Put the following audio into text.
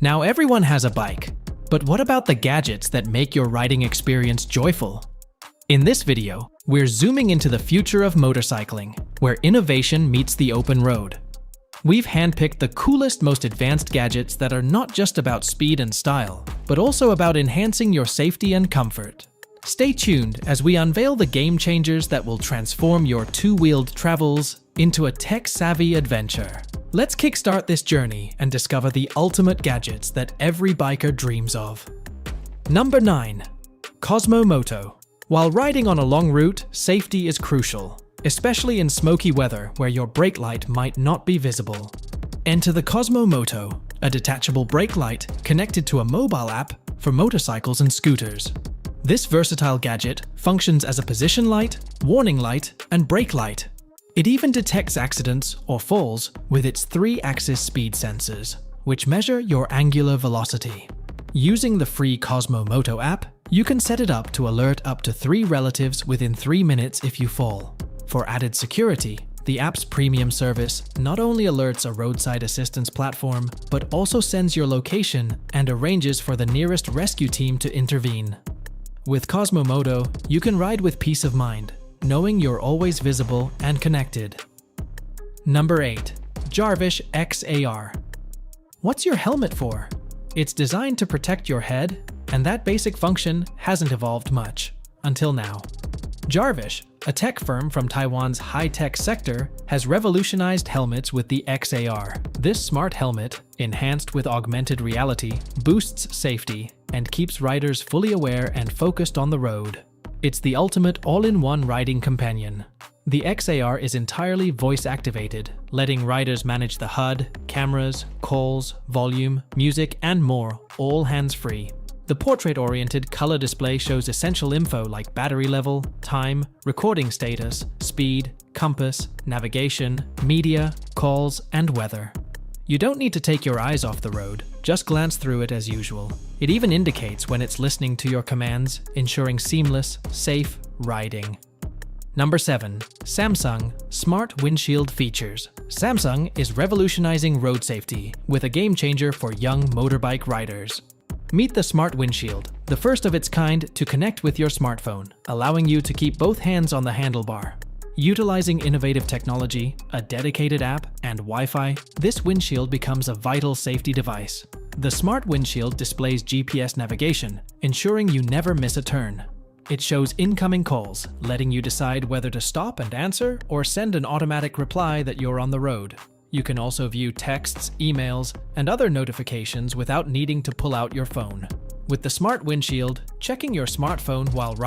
Now everyone has a bike, but what about the gadgets that make your riding experience joyful? In this video, we're zooming into the future of motorcycling, where innovation meets the open road. We've handpicked the coolest, most advanced gadgets that are not just about speed and style, but also about enhancing your safety and comfort. Stay tuned as we unveil the game changers that will transform your two-wheeled travels into a tech-savvy adventure. Let's kickstart this journey and discover the ultimate gadgets that every biker dreams of. Number 9. Cosmo Moto. While riding on a long route, safety is crucial, especially in smoky weather where your brake light might not be visible. Enter the Cosmo Moto, a detachable brake light connected to a mobile app for motorcycles and scooters. This versatile gadget functions as a position light, warning light, and brake light. It even detects accidents or falls with its 3-axis speed sensors, which measure your angular velocity. Using the free Cosmo Moto app, you can set it up to alert up to 3 relatives within 3 minutes if you fall. For added security, the app's premium service not only alerts a roadside assistance platform, but also sends your location and arranges for the nearest rescue team to intervene. With Cosmo Moto, you can ride with peace of mind, knowing you're always visible and connected. Number 8. Jarvish XAR. What's your helmet for? It's designed to protect your head, and that basic function hasn't evolved much, until now. Jarvish, a tech firm from Taiwan's high-tech sector, has revolutionized helmets with the XAR. This smart helmet, enhanced with augmented reality, boosts safety and keeps riders fully aware and focused on the road. It's the ultimate all-in-one riding companion. The XAR is entirely voice-activated, letting riders manage the HUD, cameras, calls, volume, music, and more, all hands-free. The portrait-oriented color display shows essential info like battery level, time, recording status, speed, compass, navigation, media, calls, and weather. You don't need to take your eyes off the road, just glance through it as usual. It even indicates when it's listening to your commands, ensuring seamless, safe riding. Number 7. Samsung Smart Windshield Features. Samsung is revolutionizing road safety with a game changer for young motorbike riders. Meet the Smart Windshield, the first of its kind to connect with your smartphone, allowing you to keep both hands on the handlebar. Utilizing innovative technology, a dedicated app, and Wi-Fi, this windshield becomes a vital safety device. The Smart Windshield displays GPS navigation, ensuring you never miss a turn. It shows incoming calls, letting you decide whether to stop and answer or send an automatic reply that you're on the road. You can also view texts, emails, and other notifications without needing to pull out your phone. With the Smart Windshield, checking your smartphone while riding